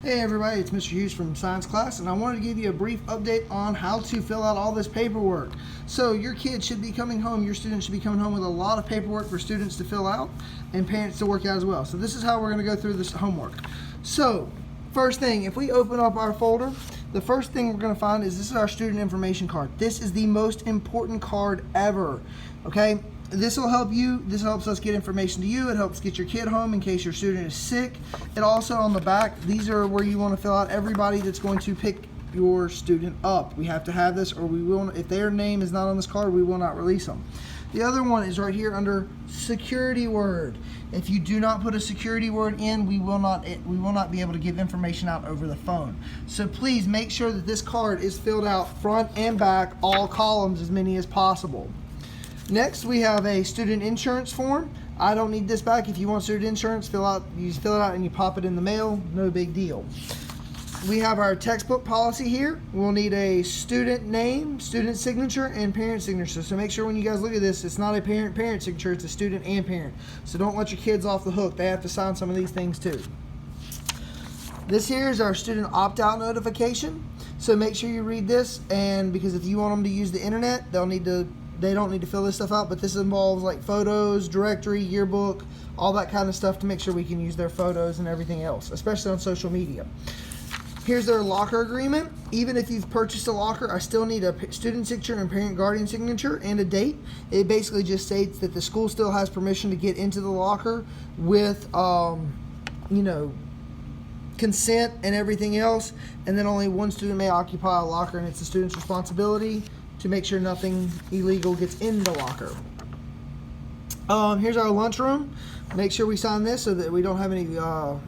Hey everybody, it's Mr. Hughes from Science Class, and I wanted to give you a brief update on how to fill out all this paperwork. So your kid should be coming home, your student should be coming home with a lot of paperwork for students to fill out and parents to work out as well. So this is how we're going to go through this homework. So first thing, if we open up our folder, the first thing we're going to find is this is our student information card. This is the most important card ever, okay? This will help you, this helps us get information to you, it helps get your kid home in case your student is sick. And also on the back, these are where you want to fill out everybody that's going to pick your student up. We have to have this or we will, if their name is not on this card, we will not release them. The other one is right here under security word. If you do not put a security word in, we will not be able to give information out over the phone. So please make sure that this card is filled out front and back, all columns, as many as possible. Next, we have a student insurance form. I don't need this back. If you want student insurance, you fill it out and you pop it in the mail. No big deal. We have our textbook policy here. We'll need a student name, student signature, and parent signature. So make sure when you guys look at this, it's not a parent signature, it's a student and parent. So don't let your kids off the hook. They have to sign some of these things too. This here is our student opt-out notification. So make sure you read this, and because if you want them to use the internet, they don't need to fill this stuff out, but this involves like photos, directory, yearbook, all that kind of stuff to make sure we can use their photos and everything else, especially on social media. Here's their locker agreement. Even if you've purchased a locker, I still need a student signature and parent guardian signature and a date. It basically just states that the school still has permission to get into the locker with, consent and everything else, and then only one student may occupy a locker, and it's the student's responsibility to make sure nothing illegal gets in the locker. Here's our lunchroom. Make sure we sign this so that we don't have any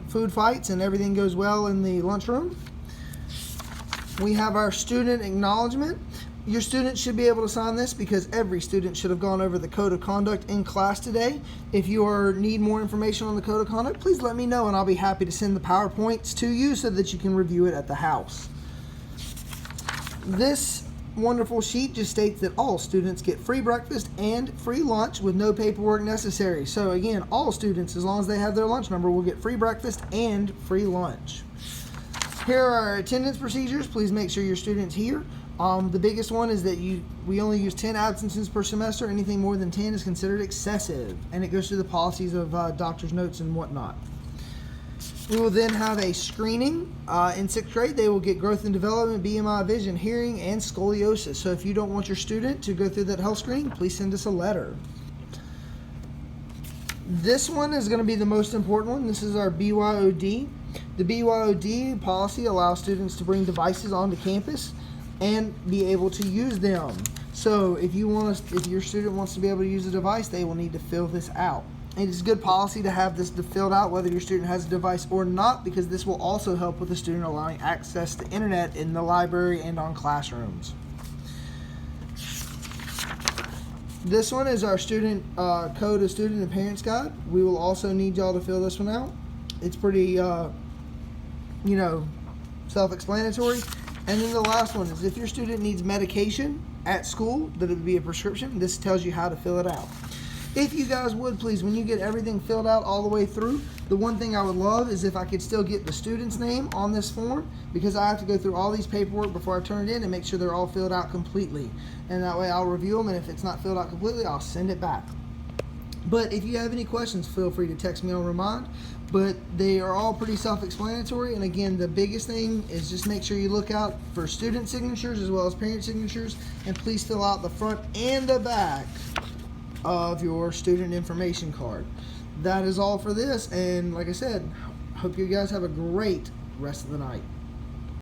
food fights and everything goes well in the lunchroom. We have our student acknowledgement. Your student should be able to sign this because every student should have gone over the code of conduct in class today. If you need more information on the code of conduct, please let me know and I'll be happy to send the PowerPoints to you so that you can review it at the house. This wonderful sheet just states that all students get free breakfast and free lunch with no paperwork necessary. So again, all students, as long as they have their lunch number, will get free breakfast and free lunch. Here are our attendance procedures. Please make sure your student's here. The biggest one is that we only use 10 absences per semester. Anything more than 10 is considered excessive, and it goes through the policies of doctor's notes and whatnot. We will then have a screening. In 6th grade, they will get growth and development, BMI, vision, hearing, and scoliosis. So if you don't want your student to go through that health screening, please send us a letter. This one is going to be the most important one. This is our BYOD. The BYOD policy allows students to bring devices onto campus and be able to use them. So if your student wants to be able to use a device, they will need to fill this out. It is good policy to have this filled out whether your student has a device or not, because this will also help with the student allowing access to internet in the library and on classrooms. This one is our student code of student and parents guide. We will also need y'all to fill this one out. It's pretty self-explanatory. And then the last one is if your student needs medication at school, that it would be a prescription, this tells you how to fill it out. If you guys would, please, when you get everything filled out all the way through, the one thing I would love is if I could still get the student's name on this form, because I have to go through all these paperwork before I turn it in and make sure they're all filled out completely. And that way I'll review them, and if it's not filled out completely, I'll send it back. But if you have any questions, feel free to text me on Remind. But they are all pretty self-explanatory. And again, the biggest thing is just make sure you look out for student signatures as well as parent signatures, and please fill out the front and the back of your student information card. That is all for this, and like I said, hope you guys have a great rest of the night.